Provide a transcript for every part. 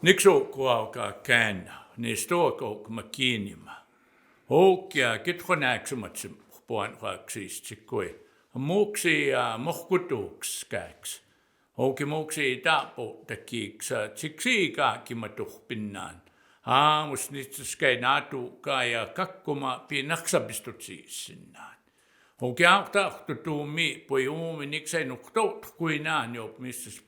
Nixokuauka käännä, niistoakouk Makiinima. Houkia kitkonäksumatsim puanqaaksiistsikui. Muuksi ja mohkutuuks kääks. Houki muuksi tapo takiiksa tsiksiikaakkimatuhpinnaan. Aamus nitsiskäi naatuukaa ja kakkuma pinaksapistutsiissinnaan. Houki autahtutuumi pui uumi niksai nuktout kuinaan jop missis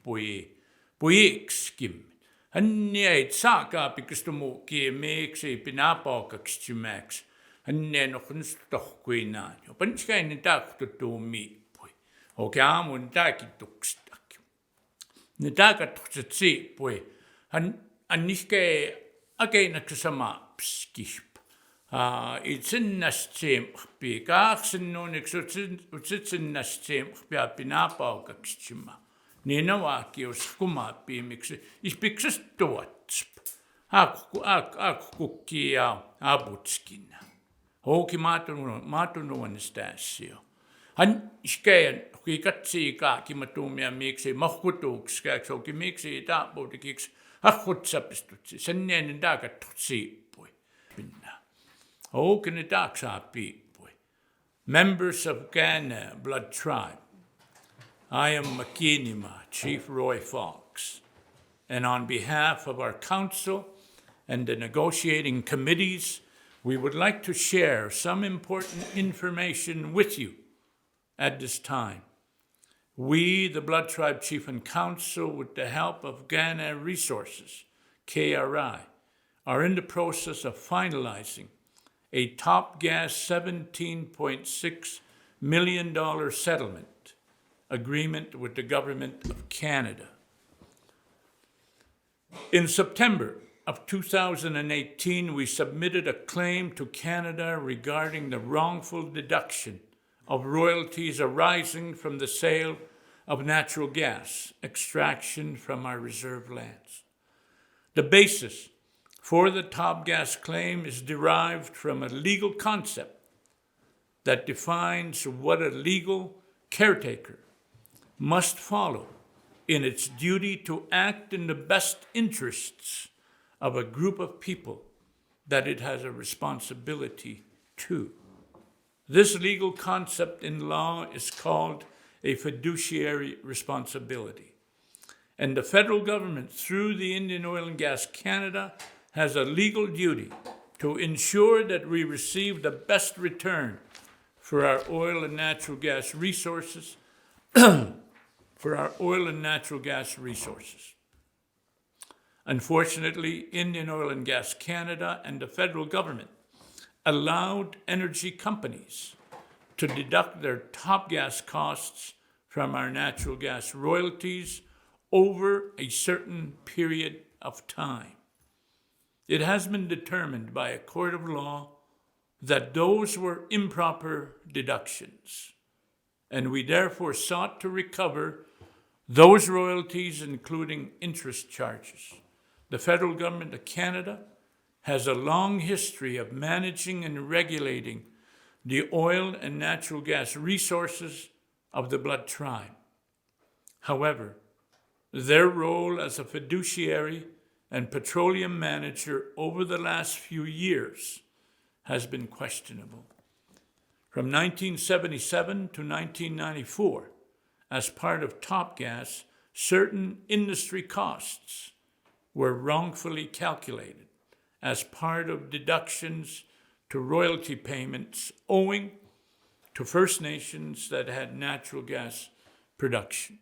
puiikskim. Hän ei saakaa pikastumu kiemiiksi pinapaukakstimäks. Hän ei nohkunstohkuinaan. Jo panskäinen tahtutuu miippui. Okei aamun takitukstakin. Ne takatukset siippui. Hän nihkei akeinakse sama pskisp. Itsennastiimpi. Kaaksen nuuniksi utsennastiimpi pinapaukakstimäks. Niin on vakius kumaapiimiksi. Ispiksas tuotsp. Akkukki ja abutskin. Houki maatunuonista äsio. Hän iskeän, kui katsii kaakimatuumia miksi mahkutuuks kääks, houki miksi taapuutikiksi hakkutsapistutsi. Sen ennen taakattut siippui. Houki ne taaksaa piippui. Members of Ghana Blood Tribe. I am Makiinima, Chief Roy Fox, and on behalf of our council and the negotiating committees, we would like to share some important information with you at this time. We, the Blood Tribe Chief and Council, with the help of Ghana Resources, KRI, are in the process of finalizing a TOPGAS $17.6 million settlement agreement with the Government of Canada. In September of 2018, we submitted a claim to Canada regarding the wrongful deduction of royalties arising from the sale of natural gas extraction from our reserve lands. The basis for the TOPGAS claim is derived from a legal concept that defines what a legal caretaker must follow in its duty to act in the best interests of a group of people that it has a responsibility to. This legal concept in law is called a fiduciary responsibility. And the federal government, through the Indian Oil and Gas Canada, has a legal duty to ensure that we receive the best return for our oil and natural gas resources Unfortunately, Indian Oil and Gas Canada and the federal government allowed energy companies to deduct their TOPGAS costs from our natural gas royalties over a certain period of time. It has been determined by a court of law that those were improper deductions, and we therefore sought to recover those royalties, including interest charges. The federal government of Canada has a long history of managing and regulating the oil and natural gas resources of the Blood Tribe. However, their role as a fiduciary and petroleum manager over the last few years has been questionable. From 1977 to 1994, as part of TOPGAS, certain industry costs were wrongfully calculated as part of deductions to royalty payments owing to First Nations that had natural gas production.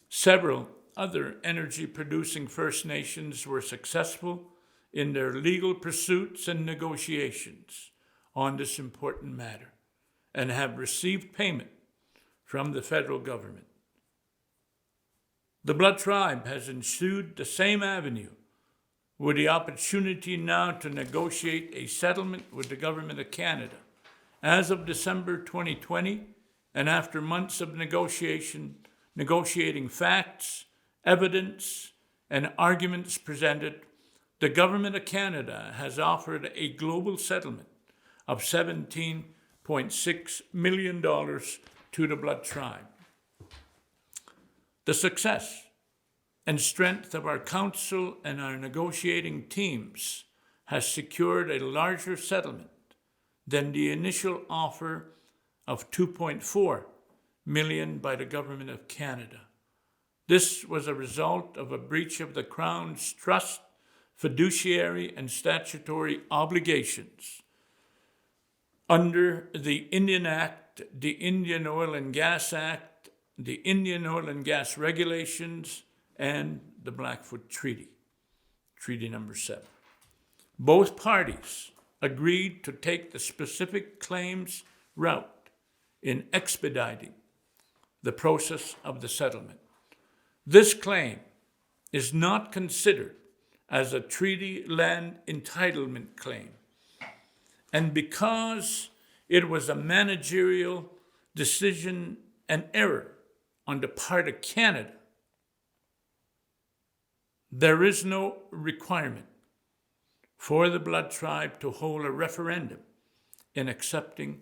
Several other energy-producing First Nations were successful in their legal pursuits and negotiations on this important matter and have received payment from the federal government. The Blood Tribe has ensued the same avenue with the opportunity now to negotiate a settlement with the Government of Canada. As of December 2020, and after months of negotiating facts, evidence, and arguments presented, the Government of Canada has offered a global settlement of $17.6 million to the Blood Tribe. The success and strength of our council and our negotiating teams has secured a larger settlement than the initial offer of $2.4 million by the Government of Canada. This was a result of a breach of the Crown's trust, fiduciary, and statutory obligations under the Indian Act, the Indian Oil and Gas Act, the Indian Oil and Gas Regulations, and the Blackfoot Treaty, Treaty number 7. Both parties agreed to take the specific claims route in expediting the process of the settlement. This claim is not considered as a treaty land entitlement claim, and because it was a managerial decision and error on the part of Canada, there is no requirement for the Blood Tribe to hold a referendum in accepting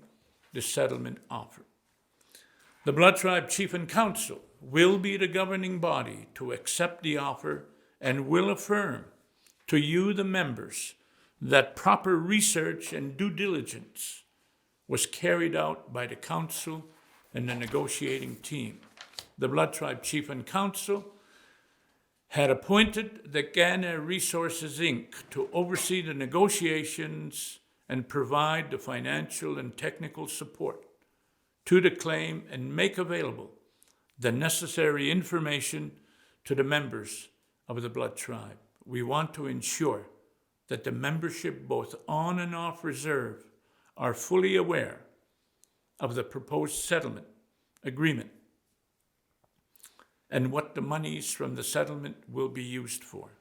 the settlement offer. The Blood Tribe Chief and Council will be the governing body to accept the offer and will affirm to you, the members, that proper research and due diligence was carried out by the Council and the negotiating team. The Blood Tribe Chief and Council had appointed the Ghana Resources, Inc. to oversee the negotiations and provide the financial and technical support to the claim and make available the necessary information to the members of the Blood Tribe. We want to ensure that the membership, both on and off reserve, are fully aware of the proposed settlement agreement and what the monies from the settlement will be used for.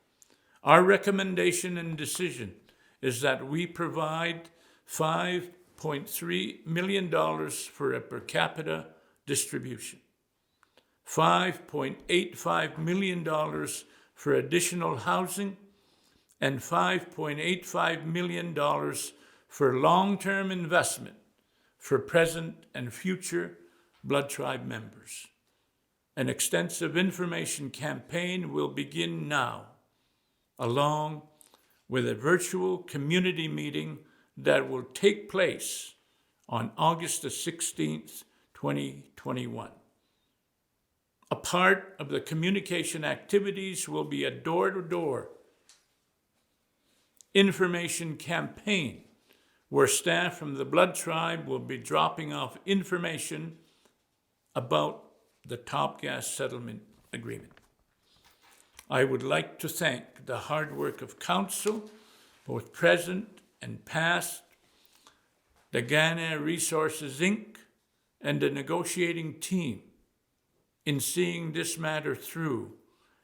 Our recommendation and decision is that we provide $5.3 million for a per capita distribution, $5.85 million for additional housing, and $5.85 million for long-term investment for present and future Blood Tribe members. An extensive information campaign will begin now, along with a virtual community meeting that will take place on August the 16th, 2021. A part of the communication activities will be a door-to-door information campaign where staff from the Blood Tribe will be dropping off information about the TOPGAS settlement agreement. I would like to thank the hard work of Council, both present and past, the Ghana Resources, Inc., and the negotiating team in seeing this matter through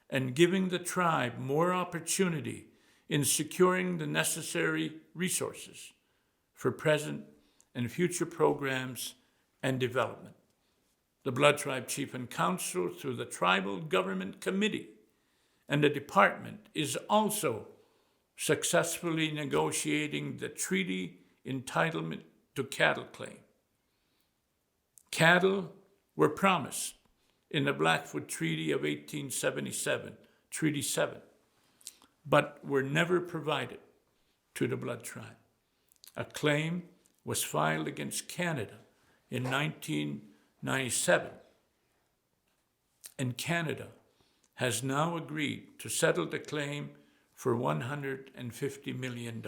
and giving the tribe more opportunity in securing the necessary resources for present and future programs and development. The Blood Tribe Chief and Council, through the Tribal Government Committee and the Department, is also successfully negotiating the treaty entitlement to cattle claim. Cattle were promised in the Blackfoot Treaty of 1877, Treaty 7, but were never provided to the Blood Tribe. A claim was filed against Canada in 1997, and Canada has now agreed to settle the claim for $150 million.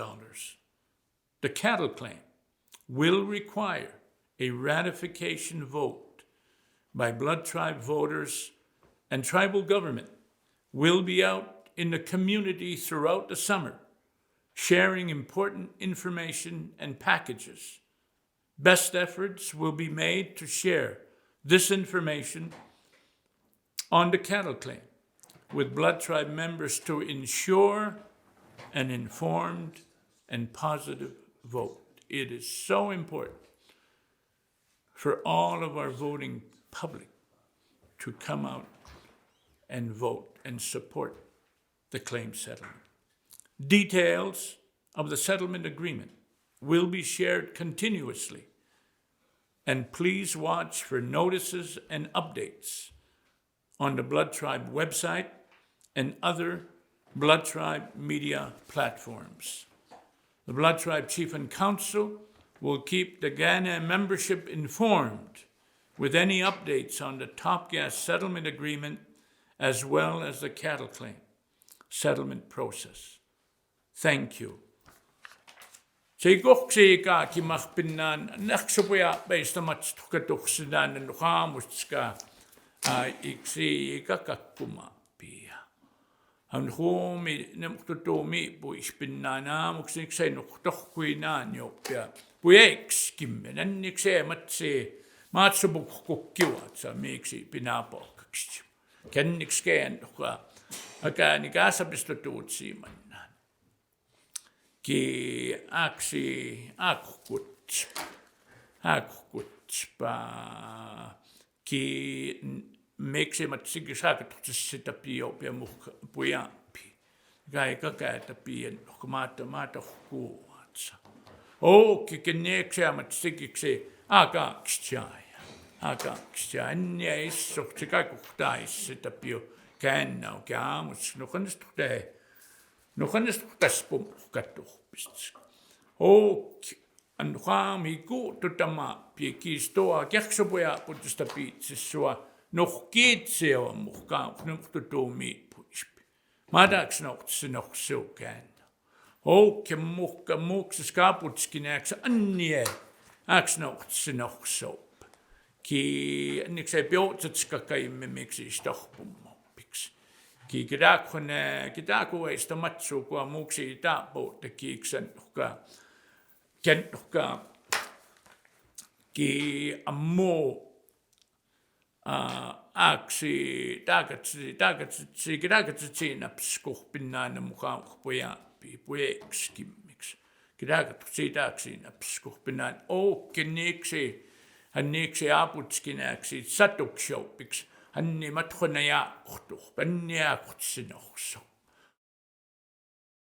The cattle claim will require a ratification vote by Blood Tribe voters, and tribal government will be out in the community throughout the summer, sharing important information and packages. Best efforts will be made to share this information on the cattle claim with Blood Tribe members to ensure an informed and positive vote. It is so important for all of our voting public to come out and vote and support the claim settlement. Details of the settlement agreement will be shared continuously, and please watch for notices and updates on the Blood Tribe website and other Blood Tribe media platforms. The Blood Tribe Chief and Council will keep the Ghana membership informed with any updates on the TOPGAS settlement agreement as well as the cattle claim settlement process. Thank you. Seikoksika kimakpinan naksupuya based on much tukatuksidan and hamuska iksi kakakuma pia. And homi nemuktomi buispinana muksixay nuktokuinan yopia. Buex kimmen and nixe matse matsubuk kukiwatsa mixi pinapokx. Ken nixken aka nikasabistututsi man. Ki aksi akut pa ki miksi matsigi sakat tsita pio pia muk puyapi gai kakata pien kumata mata kuatsa o ki keneksia matsigi se akaksia nia isok tsikakuktais sita pio kanna kamus nukanstute taspum katuhpist. Ok, and Hamiku to Tama, Piekistoa, Kersoboya, Putista Pitsua, no Kitseo Muka, Nukto me push. Madax nox noch so can. O Kemuka Mux Skaputskinax, Anye, Ax nox noch soap. Ki Nixabiotska mimixi stochpum. Ki kidaku eista matsu kua muksi tapo te kiiksen kentuka ki ammo aksi tagatsi kidagatsi napskuh pinnana mukaan puya pueks kimmiksi kidagatsi taksi napskuh pinnan o keniksi hanniksi aputskinäksi satuksjoupiksi. Hanni matkona ja kuhtu, pannia kutsinohso.